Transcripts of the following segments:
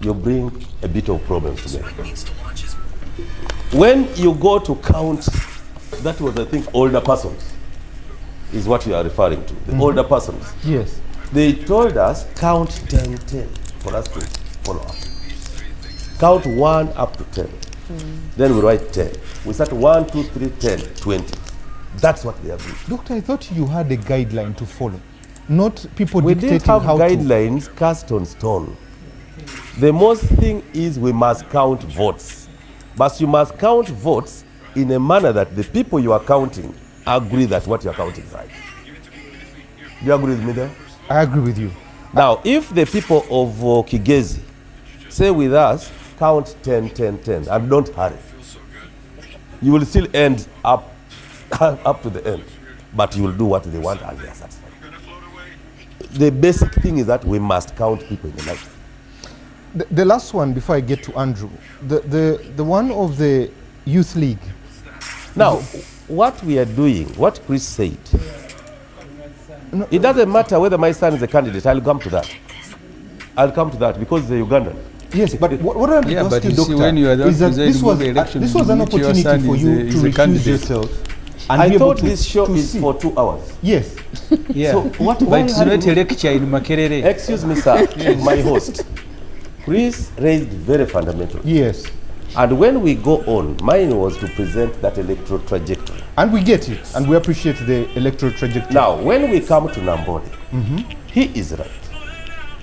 you bring a bit of problems to me. When you go to count, that was, I think, older persons, is what you are referring to, the older persons. Yes. They told us count 10, 10 for us to follow up. Count 1 up to 10. Then we write 10. We start 1, 2, 3, 10, 20. That's what they agreed. Doctor, I thought you had a guideline to follow, not people We dictating didn't have how guidelines cast on stone. The most thing is we must count votes. But you must count votes in a manner that the people you are counting agree that what you are counting is right. Do you agree with me there? to. I agree with you. Now, if the people of Kigezi say with us, count 10, 10, 10, and don't hurry, you will still end up to the end, but you will do what they want and they are satisfied. The basic thing is that we must count people in the life. The last one before I get to Andrew, the one of the youth league. Now, what we are doing, what Chris said, no, it doesn't matter whether my son is a candidate. I'll come to that. I'll come to that because he's a Ugandan. Yes, but what I'm asking, Doctor, when you are is that this was an opportunity for you to recuse yourself. And I thought this show is for 2 hours. Yes. Yeah. So but it's not a lecture in Makerere. Excuse me, sir, my host. Chris raised very fundamental. Yes. And when we go on, mine was to present that electoral trajectory. And we get it, and we appreciate the electoral trajectory. Now, when we come to Nambole, he is right.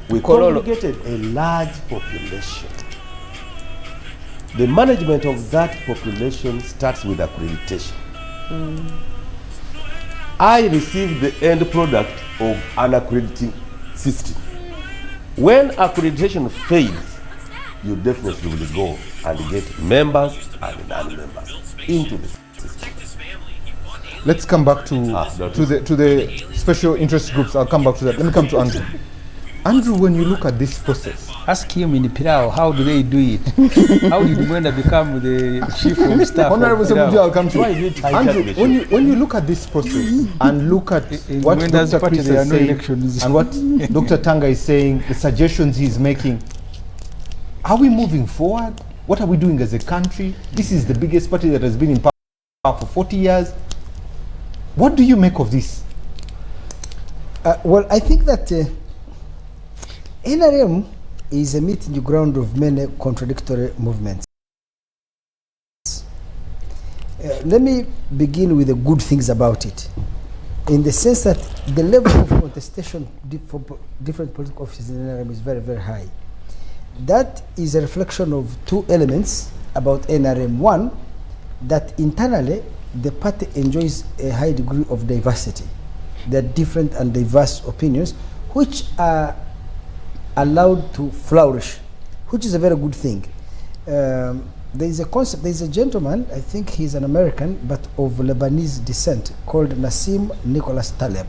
We congregated a large population. The management of that population starts with accreditation. I received the end product of an accrediting system. When accreditation fails, you definitely will go and get members and non-members into the system. Let's come back to the special interest groups. I'll come back to that. Let me come to Andrew. Andrew, when you look at this process, ask him in Pirao, how do they do it? How did Mwenda become the chief of staff? Honorable Ssemuju, I'll come to you. Andrew, when you look at this process and look at what Dr. Chris is saying and what Dr. Tanga is saying, the suggestions he's making, are we moving forward? What are we doing as a country? This is the biggest party that has been in power for 40 years. What do you make of this? Well, I think that NRM is a meeting ground of many contradictory movements. Let me begin with the good things about it, in the sense that the level of contestation for different political offices in NRM is very, very high. That is a reflection of two elements about NRM. One, that internally the party enjoys a high degree of diversity. There are different and diverse opinions which are allowed to flourish, which is a very good thing. There is a concept, there is a gentleman, I think he's an American, but of Lebanese descent, called Nassim Nicholas Taleb.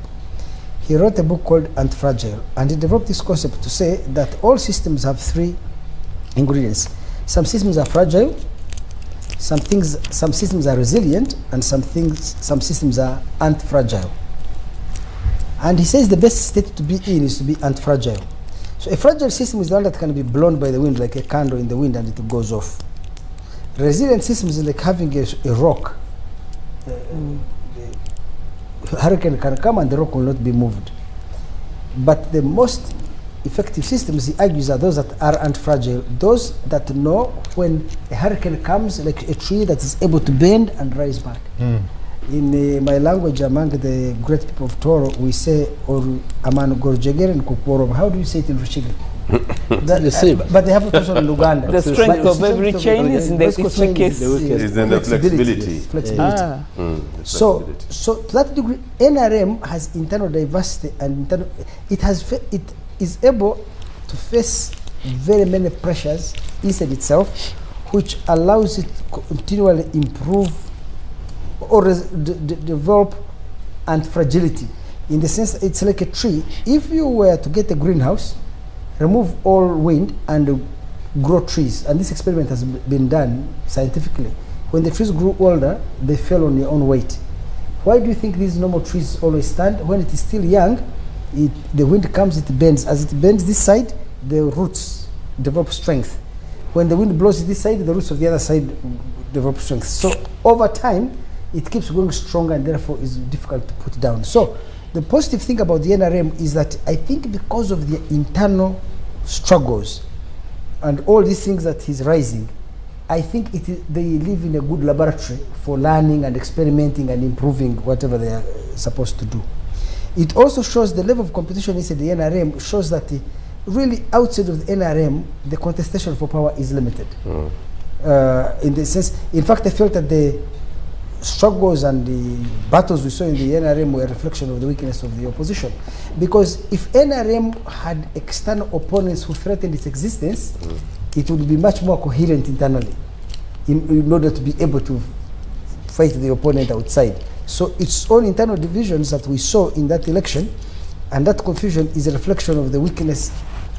He wrote a book called Antifragile, and he developed this concept to say that all systems have three ingredients. Some systems are fragile, some systems are resilient, and some systems are anti-fragile. And he says the best state to be in is to be anti-fragile. So a fragile system is the one that can be blown by the wind like a candle in the wind and it goes off. Resilient system is like having a rock. The hurricane can come and the rock will not be moved. But the most effective systems, he argues, are those that are anti-fragile, those that know when a hurricane comes, like a tree that is able to bend and rise back. In my language, among the great people of Toro, we say, or aman gorjegeren kuporo. How do you say it in Rushigri? The same. But they have it also in Luganda. The strength of every chain is in the weakest. Is in the flexibility. So to that degree, NRM has internal diversity and it is able to face very many pressures inside itself, which allows it to continually improve or develop anti-fragility. In the sense, it's like a tree. If you were to get a greenhouse, remove all wind and grow trees, and this experiment has been done scientifically. When the trees grew older, they fell on their own weight. Why do you think these normal trees always stand? When it is still young, the wind comes, it bends. As it bends this side, the roots develop strength. When the wind blows this side, the roots of the other side develop strength. So over time, it keeps going stronger and therefore is difficult to put down. So the positive thing about the NRM is that I think because of the internal struggles and all these things that is rising, I think they live in a good laboratory for learning and experimenting and improving whatever they are supposed to do. It also shows the level of competition inside the NRM shows that really outside of the NRM, the contestation for power is limited. In the sense, in fact, I felt that the struggles and the battles we saw in the NRM were a reflection of the weakness of the opposition. Because if NRM had external opponents who threatened its existence, it would be much more coherent internally in order to be able to fight the opponent outside. So its own internal divisions that we saw in that election, and that confusion is a reflection of the weakness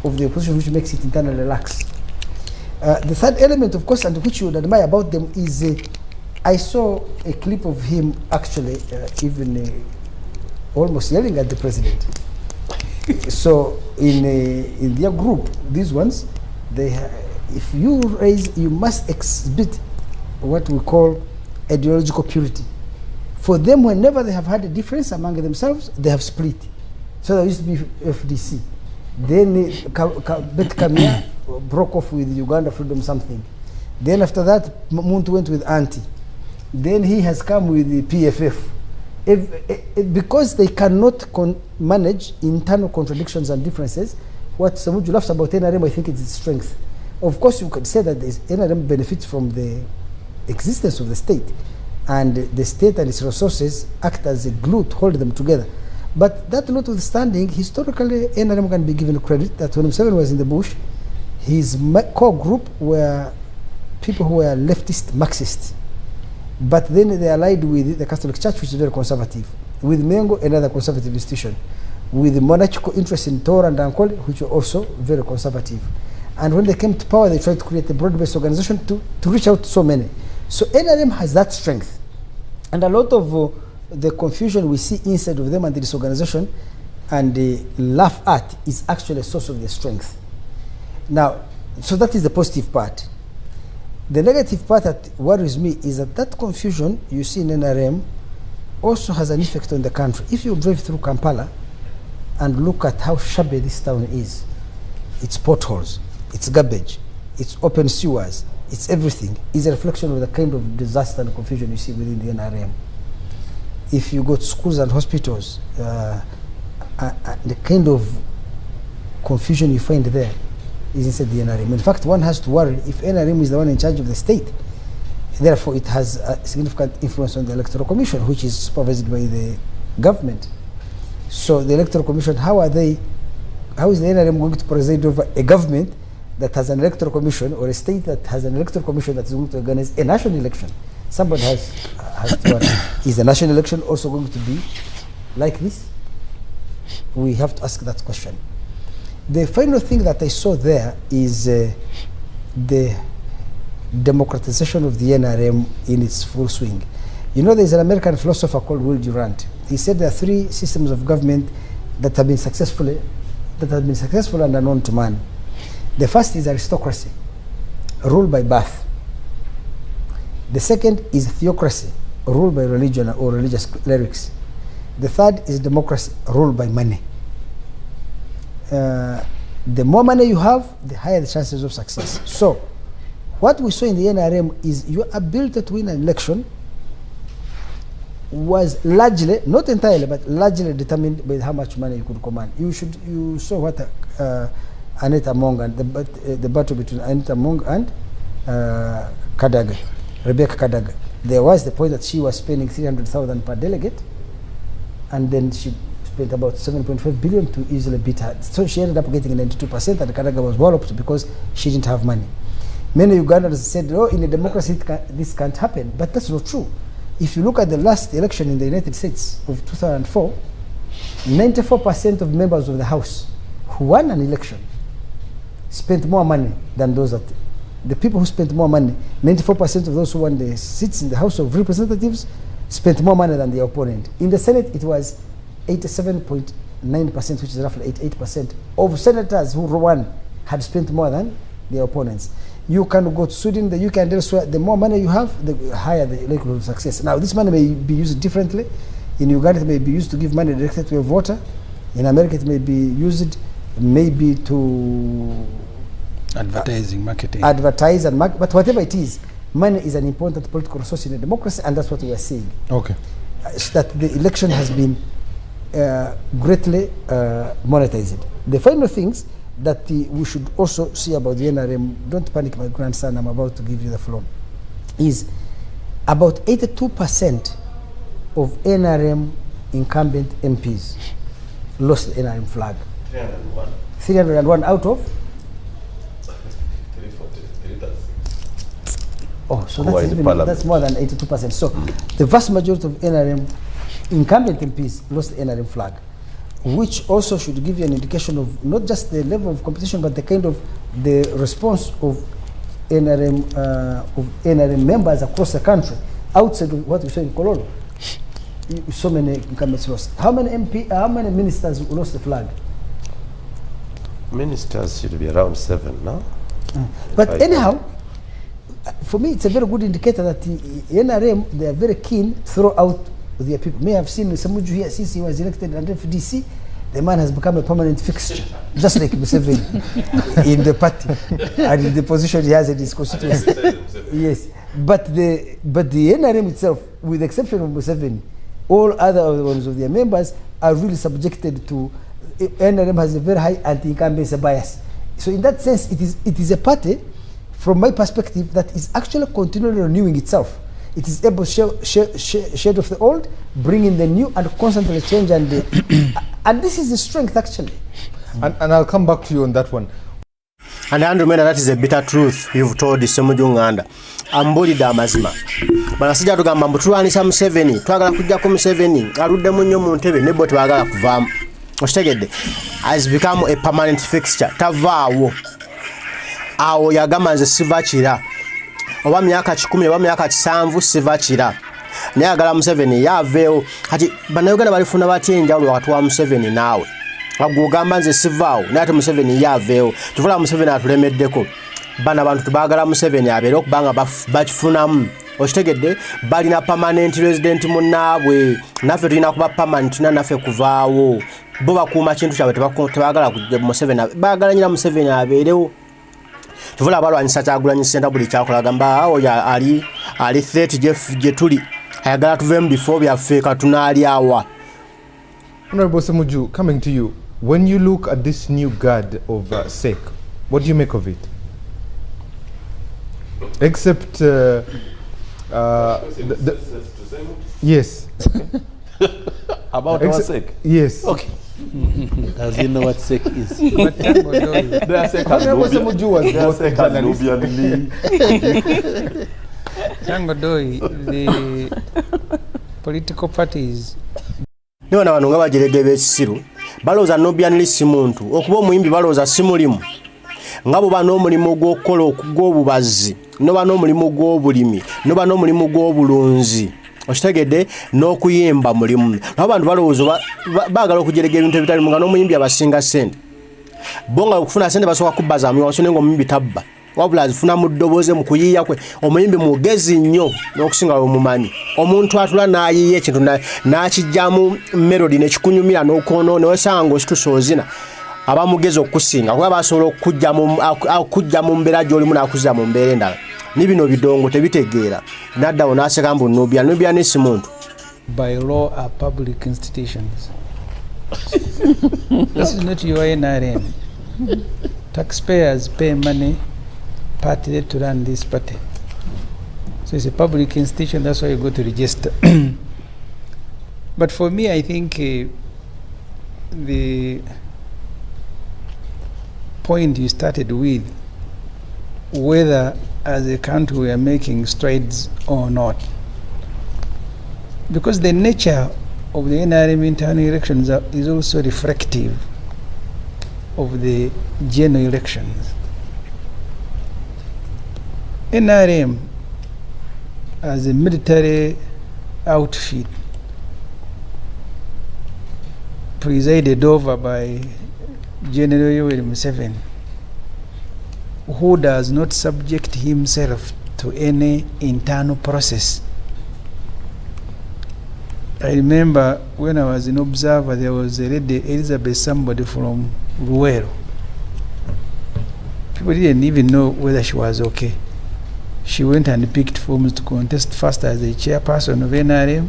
of the opposition, which makes it internally lax. The third element, of course, and which you would admire about them is I saw a clip of him actually even almost yelling at the president. So in their group, these ones, if you raise, you must exhibit what we call ideological purity. For them, whenever they have had a difference among themselves, they have split. So there used to be FDC. Then Bet Kamia broke off with Uganda Freedom something. Then after that, Muntu went with Anti. Then he has come with the PFF. Because they cannot manage internal contradictions and differences, what Ssemuju laughs about NRM, I think it's its strength. Of course, you could say that NRM benefits from the existence of the state, and the state and its resources act as a glue to hold them together. But that notwithstanding, historically, NRM can be given credit that when Museveni was in the bush, his core group were people who were leftist Marxists. But then they allied with the Catholic Church, which is very conservative, with Mengo, another conservative institution, with the monarchical interest in Tora and Ankole, which were also very conservative. And when they came to power, they tried to create a broad-based organization to reach out to so many. So NRM has that strength. And a lot of the confusion we see inside of them and the disorganization and the laugh at is actually a source of their strength. Now, so that is the positive part. The negative part that worries me is that confusion you see in NRM also has an effect on the country. If you drive through Kampala and look at how shabby this town is, its potholes, its garbage, its open sewers, its everything, is a reflection of the kind of disaster and confusion you see within the NRM. If you go to schools and hospitals, the kind of confusion you find there is inside the NRM. In fact, one has to worry if NRM is the one in charge of the state. Therefore, it has a significant influence on the Electoral Commission, which is supervised by the government. So the Electoral Commission, how is the NRM going to preside over a government that has an Electoral Commission, or a state that has an Electoral Commission that is going to organize a national election? Somebody has to worry. Is the national election also going to be like this? We have to ask that question. The final thing that I saw there is the democratization of the NRM in its full swing. You know, there's an American philosopher called Will Durant. He said there are three systems of government that have been successful and unknown to man. The first is aristocracy, ruled by birth. The second is theocracy, ruled by religion or religious clerics. The third is democracy, ruled by money. The more money you have, the higher the chances of success. So, what we saw in the NRM is your ability to win an election was largely, not entirely, but largely determined by how much money you could command. You saw what Anita Among and the battle between Anita Among and Kadaga, Rebecca Kadaga. There was the point that she was spending 300,000 per delegate, and then she spent about 7.5 billion to easily beat her. So she ended up getting 92%, and Kadaga was walloped because she didn't have money. Many Ugandans said, oh, in a democracy this can't happen, but that's not true. If you look at the last election in the United States of 2004, 94% of members of the House who won an election spent more money than those that, the people who spent more money, 94% of those who won the seats in the House of Representatives spent more money than the opponent. In the Senate, it was 87.9%, which is roughly 88% of senators who won had spent more than their opponents. You can go to Sweden, the UK, and elsewhere. The more money you have, the higher the likelihood of success. Now, this money may be used differently. In Uganda, it may be used to give money directly to a voter. In America, it may be used maybe to advertising, marketing. Advertise and market, but whatever it is, money is an important political resource in a democracy, and that's what we are seeing. Okay. That the election has been greatly monetized. The final things that we should also see about the NRM, don't panic my grandson, I'm about to give you the floor, is about 82% of NRM incumbent MPs lost the NRM flag. 301. 301 out of? 343. Oh, so that's more than 82%. So the vast majority of NRM incumbent MPs lost the NRM flag, which also should give you an indication of not just the level of competition, but the kind of the response of NRM members across the country, outside of what we saw in Kololo. So many incumbents lost. How many ministers lost the flag? Ministers should be around 7 now. But anyhow, for me, it's a very good indicator that the NRM, they are very keen to throw out their people. May have seen Ssemuju here since he was elected under FDC. The man has become a permanent fixture, just like Museveni in the party and in the position he has in his constituency. Yes, but the NRM itself, with the exception of Museveni, all other ones of their members are really subjected to. NRM has a very high anti-incumbency bias. So in that sense, it is a party, from my perspective, that is actually continually renewing itself. It is able to shed off the old, bring in the new, and constantly change. And this is the strength, actually. And I'll come back to you on that one. And I remember that is a bitter truth you've told Ssemuju Nganda. Ambulidde amazima. Banasijja tugamba mbu tulwanisa Museveni, twagala kujjako Museveni, aluddemu nnyo mu ntebe ne bo tebagala kuvaamu. Oshitegedde, has become a permanent fixture. Tavaawo. Awo yagamba nze siva kira. Oba myaka 10 oba myaka 7 siva kira. Naye agala Museveni yaveewo. Kati bannayuganda balifuna batya enjawulo wakati wa Museveni naawe. Agugamba nze sivaawo naye ate Museveni yaveewo. Tuvula Museveni atulemeddeko. Bana abantu tubagala Museveni abeere okubanga bakifunamu. Oshitegedde, balina permanent resident munnaabwe. Naffe tulina kuba permanent naffe kuvaawo. Bo bakuuma kintu kyabwe tebagala kujja Museveni. Baagala nyina Museveni abeerewo. Tuvula abalwanyisa Kyagulanyi Ssenta buli kyakola gamba oyo ali threat gye tuli. Ayagala tuveemu bifo byaffe katunaali awa. Honorable Ssemuju, coming to you. When you look at this new guard of SEC, what do you make of it? Except yes. About our SEC? Yes. Okay. Does he know what SEC is? Honorable Ssemuju was both a journalist. Tangodoi, the political parties. Niba na bano nga bajerege b'ekisiru balooza Nubian si muntu okuba omuyimbi balooza si mulimu nga bo bano omulimu gw'okukola ogw'obubazzi noba n'omulimu gw'obulimi noba n'omulimu gw'obulunzi okitegedde n'okuyimba mulimu nabo bantu balowooza baagala okujerega ebintu ebitalimu nga n'omuyimbi abasinga ssente bo nga okufuna ssente basooka kubbaza amiwaso naye ng'omuyimbi tabba wabula azifuna mu ddobooze mu kuyiiya kwe omuyimbi mugezi nnyo n'okusinga omumanyi omuntu atula n'ayiiya ekintu n'akijjamu melody nekikunyumira n'okwonoona wesanga ng'okitusa ozina aba mugezi okusinga kuba basobola okujja mu mbeera gy'olimu n'akuzza mu mbeera endala ni bino bidongo tebitegeera n'addawo n'aseka mbu Nubian si muntu. By law are public institutions. This is not your NRM. Taxpayers pay money partly to run this party. So it's a public institution, that's why you go to register. But for me, I think the point you started with, whether as a country we are making strides or not, because the nature of the NRM internal elections is also reflective of the general elections. NRM as a military outfit presided over by General Yoweri Museveni who does not subject himself to any internal process. I remember when I was in Observer, there was a lady, Elizabeth somebody from Luwero. People didn't even know whether she was okay. She went and picked forms to contest first as a chairperson of NRM.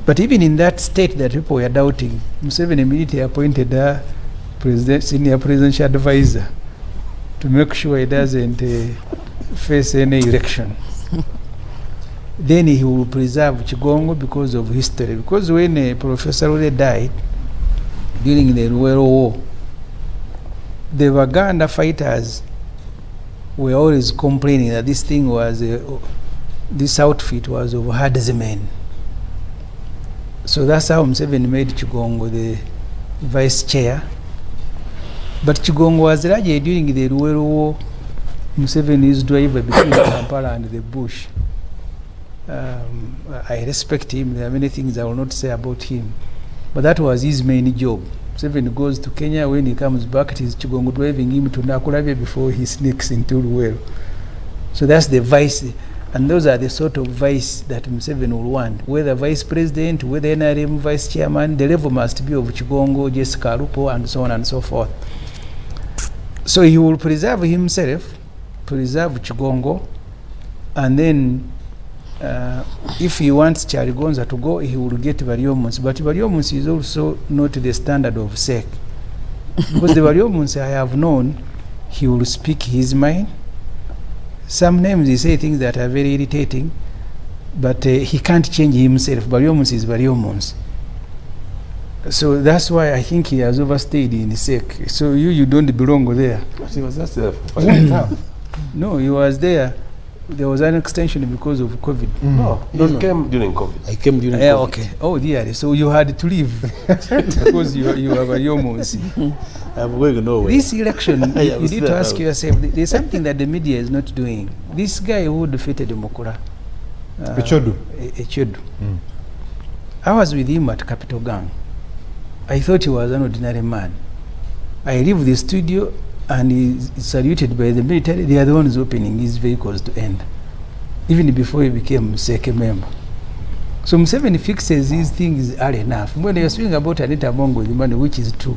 But even in that state that people were doubting, Museveni immediately appointed her senior presidential advisor to make sure he doesn't face any election. Then he will preserve Chigongo because of history. Because when Professor Ole died during the Luwero War, the Waganda fighters were always complaining that this thing was, this outfit was of herdsmen. So that's how Museveni made Chigongo the vice chair. But Chigongo was largely during the Luwero War. Museveni's driver between Kampala and the bush. I respect him. There are many things I will not say about him. But that was his main job. Museveni goes to Kenya. When he comes back, it is Chigongo driving him to Nakulabye before he sneaks into Luwero. So that's the vice. And those are the sort of vice that Museveni will want. Whether vice president, whether NRM vice chairman, the level must be of Chigongo, Jessica Lupo, and so on and so forth. So he will preserve himself, preserve Chigongo, and then if he wants Charigonza to go, he will get Baryomunsi. But Baryomunsi is also not the standard of SEC. Because the Baryomunsi I have known, he will speak his mind. Sometimes he say things that are very irritating, but he can't change himself. Baryomunsi is Baryomunsi. So that's why I think he has overstayed in the SEC. So you don't belong there. But he was just there for 5 times. No, he was there. There was an extension because of COVID. No, he came during COVID. I came during COVID. Okay. Oh, dear. So you had to leave because you are Baryomunsi. I'm going nowhere. This election, you need to ask yourself, there's something that the media is not doing. This guy who defeated Mukura, Echodu, I was with him at Capital Gang. I thought he was an ordinary man. I leave the studio and he's saluted by the military. They are the ones opening his vehicles to end, even before he became SEC member. So Museveni fixes these things early enough. When they are speaking about Anita Bongo, the money, which is true,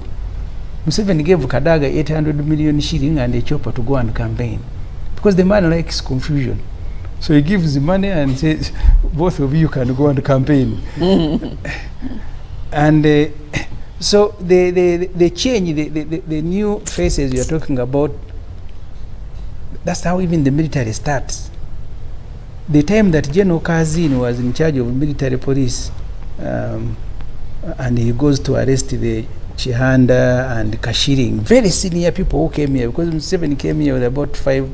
Museveni gave Kadaga 800 million shilling and a chopper to go and campaign, because the man likes confusion. So he gives the money and says, both of you can go and campaign. And so the change, the new faces you are talking about, that's how even the military starts. The time that General Kazin was in charge of military police, and he goes to arrest the Chihanda and Kashiring, very senior people who came here, because Museveni came here with about 1st,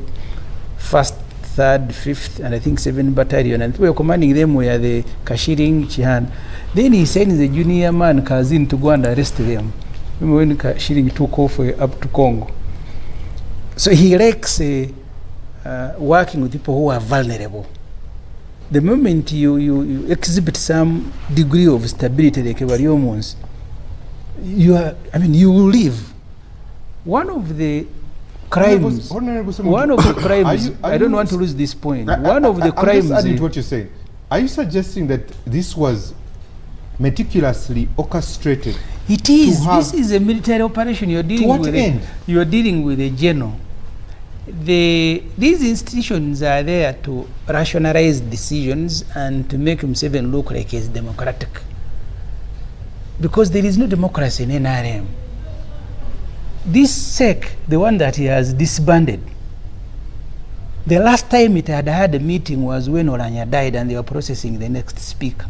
3rd, 5th, and I think 7th battalion, and we were commanding them were the Kashiring, Chihanda. Then he sends the junior man Kazin to go and arrest them. When Kashiring took off up to Congo. So he likes working with people who are vulnerable. The moment you exhibit some degree of stability, like Baryomunsi, you will leave. One of the crimes, I don't want to lose this point. One of the crimes. I'm just adding to what you're saying. Are you suggesting that this was meticulously orchestrated? It is. This is a military operation. You're dealing to what with end? You are dealing with a general. These institutions are there to rationalize decisions and to make Museveni look like he's democratic. Because there is no democracy in NRM. This SEC, the one that he has disbanded, the last time it had a meeting was when Oranya died and they were processing the next speaker.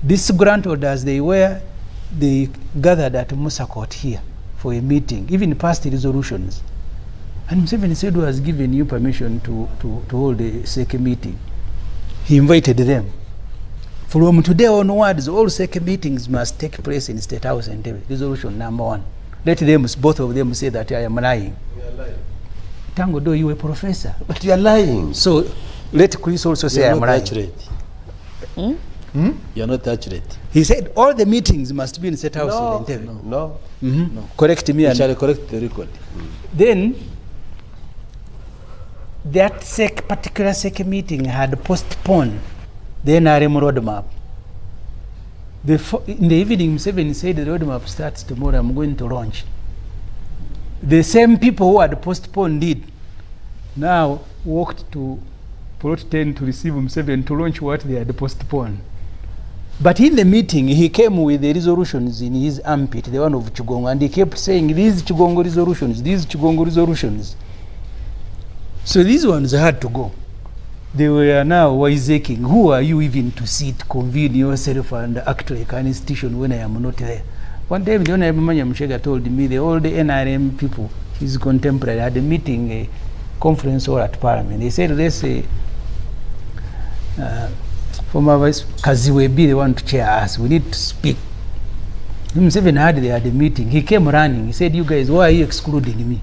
These grant holders, they gathered at Musa Court here for a meeting, even passed resolutions. And Museveni said he has given you permission to hold a SEC meeting. He invited them. From today onwards, all SEC meetings must take place in State House and resolution number 1. Let them, both of them, say that I am lying. You are lying. Tango, though you a professor. But you are lying. So let Chris also say I am lying. You're not accurate. He said all the meetings must be in State House. No. Correct me. You shall correct the record. Then that particular SEC meeting had postponed the NRM roadmap. In the evening, Museveni said the roadmap starts tomorrow, I'm going to launch. The same people who had postponed it now walked to Plot 10 to receive Museveni to launch what they had postponed. But in the meeting, he came with the resolutions in his armpit, the one of Chigongo, and he kept saying, these Chigongo resolutions, these Chigongo resolutions. So these ones had to go. They were now wiseacking. Who are you even to sit, convene yourself and act like an institution when I am not there? One time, the Honorable Manyamshega told me the old NRM people, his contemporary, had a meeting, a conference hall at Parliament. They said, let's say, former Vice Kaziwe be the one to chair us. We need to speak. Museveni had a meeting. He came running. He said, you guys, why are you excluding me?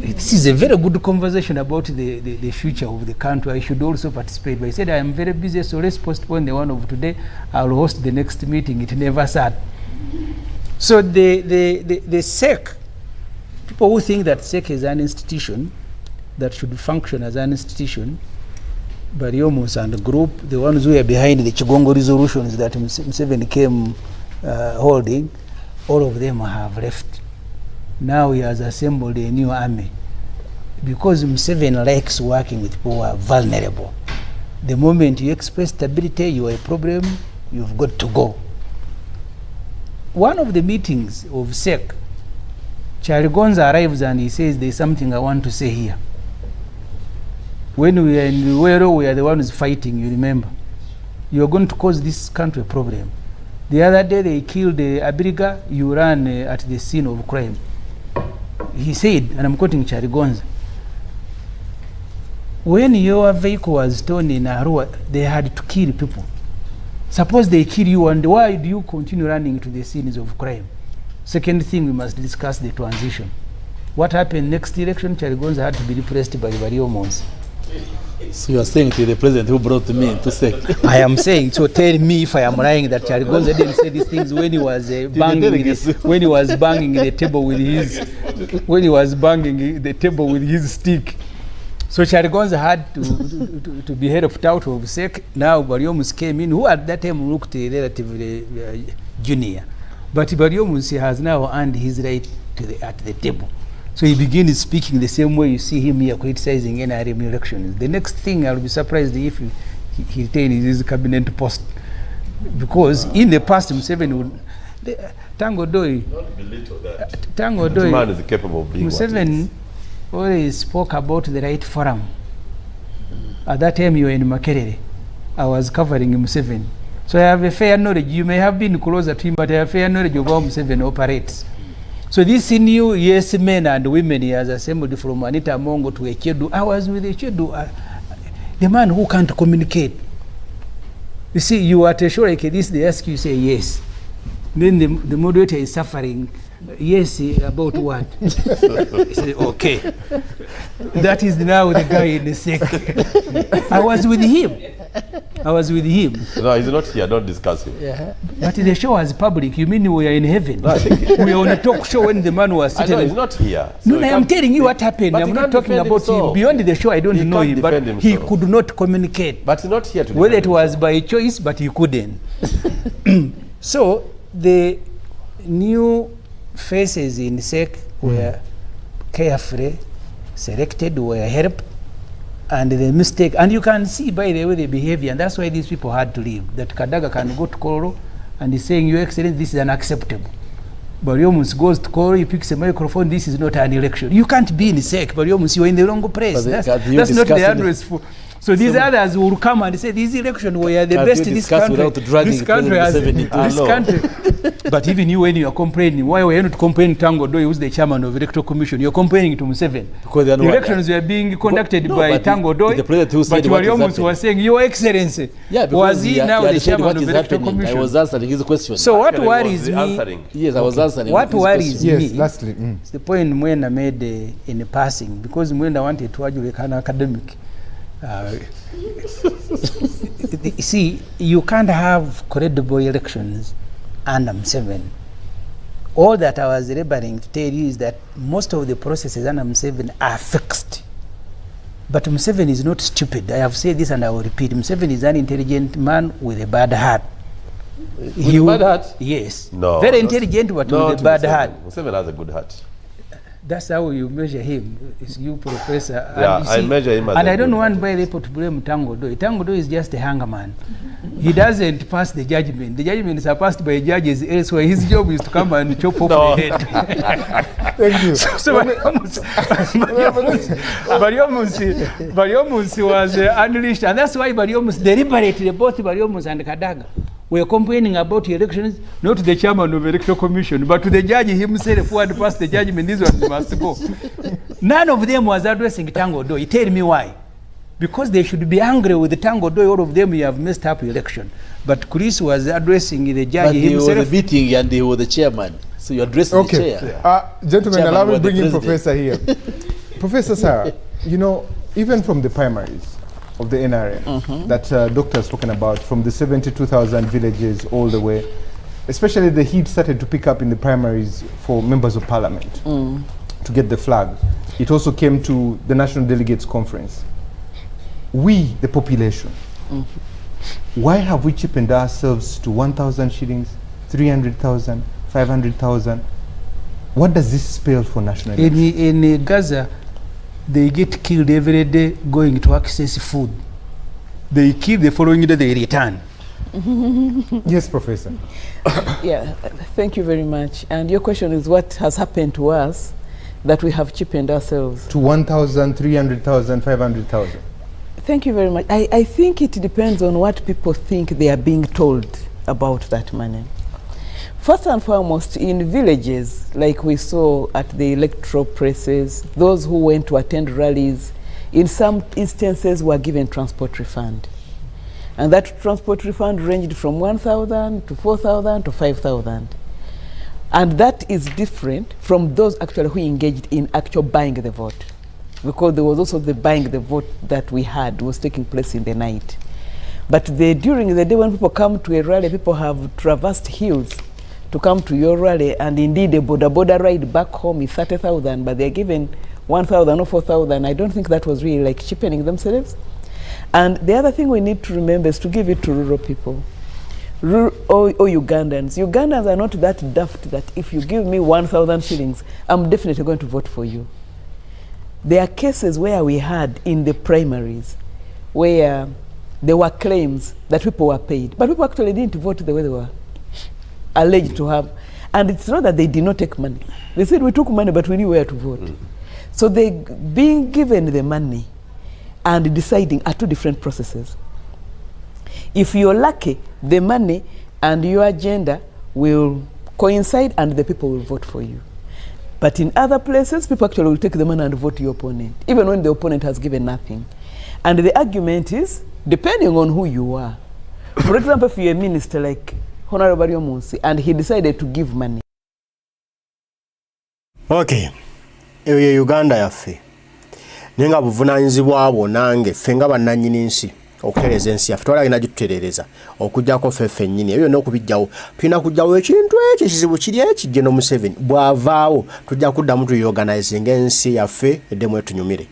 This is a very good conversation about the future of the country. I should also participate. But he said, I am very busy, so let's postpone the one of today. I'll host the next meeting. It never sat. So the SEC, people who think that SEC is an institution that should function as an institution, Bariomus and the group, the ones who are behind the Chigongo resolutions that Museveni came holding, all of them have left. Now he has assembled a new army. Because Museveni likes working with people who are vulnerable. The moment you express stability, you are a problem, you've got to go. One of the meetings of SEC, Charlie Gonza arrives and he says, there's something I want to say here. When we are in Luwero, we are the ones fighting, you remember. You're going to cause this country a problem. The other day they killed Abiriga, you ran at the scene of crime. He said, and I'm quoting Charlie Gonza, when your vehicle was torn in Arua, they had to kill people. Suppose they kill you, and why do you continue running to the scenes of crime? Second thing, we must discuss the transition. What happened next election? Charlie Gonza had to be replaced by Variomons. So you are saying to the president who brought me into SEC? I am saying, so tell me if I am lying that Charlie Gonza didn't say these things when he was banging the table with his stick. So Charlie Gonza had to be helped out of SEC. Now Bariomus came in, who at that time looked relatively junior. But Bariomus has now earned his right at the table. So he begins speaking the same way you see him here criticizing NRM elections. The next thing, I'll be surprised if he retains his cabinet post. Because in the past, Museveni would... Tango Doi... This man is capable of being Museveni always spoke about the right forum. At that time, you were in Makerere. I was covering Museveni. So I have a fair knowledge. You may have been closer to him, but I have a fair knowledge of how Museveni operates. So these new yes men and women he has assembled from Anita Mongo to Echedu. I was with Echedu, the man who can't communicate. You see, you are at a show like this, they ask you, say yes. Then the moderator is suffering. Yes, about what? He said, okay. That is now the guy in the SEC. I was with him. No, he's not here. Don't discuss him. Yeah. But the show was public. You mean we are in heaven? We are on a talk show when the man was sitting. I know, he's not here. So no, I'm telling you what happened. I'm not talking about him. Beyond the show, I don't know him. But he could not communicate. But he's not here to whether it was by choice, but he couldn't. So the new faces in SEC were carefully selected, were helped, and the mistake, and you can see by the way they behavior, and that's why these people had to leave. That Kadaga can go to Koro and he's saying, Your Excellency, this is unacceptable. Bariomus goes to Koro, he picks a microphone, this is not an election. You can't be in SEC, Bariomus, you're in the wrong place. That's not the address for. So these others will come and say, these elections were the best in this country. This country has this country. But even you, when you are complaining, why were you not complaining to Tango Doi, who's the chairman of Electoral Commission? You're complaining to Museveni. The elections were being conducted by Tango Doi, but Bariomus was saying, Your Excellency, was he now the chairman of Electoral Commission? I was answering his question. So what worries me? Yes, I was answering. What worries me? Yes, lastly, it's the point Mwenda made in passing, because Mwenda wanted to argue like an academic. See, you can't have credible elections under Museveni. All that I was laboring to tell you is that most of the processes under Museveni are fixed. But Museveni is not stupid. I have said this and I will repeat. Museveni is an intelligent man with a bad heart. With a bad heart? Yes. No. Very intelligent, but with a bad heart. Museveni has a good heart. That's how you measure him. It's you, Professor. Yeah, I measure him as and a I don't good want by people to blame Tango Doi. Tango Doi is just a hanger man. He doesn't pass the judgment. The judgments are passed by judges elsewhere. His job is to come and chop off the head. Thank you. So Bariomus was unleashed, and that's why Bariomus deliberately, both Bariomus and Kadaga, were complaining about elections, not to the chairman of the electoral commission, but to the judge himself who had passed the judgment. These ones must go. None of them was addressing Tango Doi. Tell me why. Because they should be angry with the Tango Doi. All of them, you have messed up election. But Chris was addressing the judge but himself. He was meeting and he was the chairman. So you're addressing the chair. Gentlemen, Chairman allow me to was the bring in president. Professor here. Professor Sarah, you know, even from the primaries of the NRM that Doctor has spoken about, from the 72,000 villages all the way, especially the heat started to pick up in the primaries for members of parliament to get the flag. It also came to the National Delegates Conference. We, the population, why have we cheapened ourselves to 1,000 shillings, 300,000, 500,000? What does this spell for national elections? In Gaza, they get killed every day going to access food. They kill, the following day they return. Yes, Professor. Yeah, thank you very much. And your question is what has happened to us that we have cheapened ourselves? To 1,000, 300,000, 500,000. Thank you very much. I think it depends on what people think they are being told about that money. First and foremost, in villages, like we saw at the electoral presses, those who went to attend rallies, in some instances were given transport refund. And that transport refund ranged from 1,000 to 4,000 to 5,000. And that is different from those actually who engaged in actual buying the vote. Because there was also the buying the vote that we had was taking place in the night. But during the day when people come to a rally, people have traversed hills to come to your rally, and indeed a border ride back home is 30,000, but they're given 1,000 or 4,000. I don't think that was really like cheapening themselves. And the other thing we need to remember is to give it to rural people. Or Ugandans. Ugandans are not that daft that if you give me 1,000 shillings, I'm definitely going to vote for you. There are cases where we had in the primaries where there were claims that people were paid, but people actually didn't vote the way they were alleged to have. And it's not that they did not take money. They said we took money, but we knew where to vote. So they being given the money and deciding are two different processes. If you're lucky, the money and your agenda will coincide and the people will vote for you. But in other places, people actually will take the money and vote your opponent, even when the opponent has given nothing. And the argument is, depending on who you are. For example, if you're a minister like Honorable Yomunsi, and he decided to give money. Okay. Ewe Uganda yaffe. Nenga buvunanyizibwa abo nange fenga bannannyini nsi okutereza ensi yaffe twalina gituterereza okujjako ffe nnyini ebyo n'okubijjawo tulina kujjawo ekintu ekyo kizibu kiri ekijje no Museveni bw'avaawo tujja kuddamu tuyorganizinga ensi yaffe eddemu etunyumire.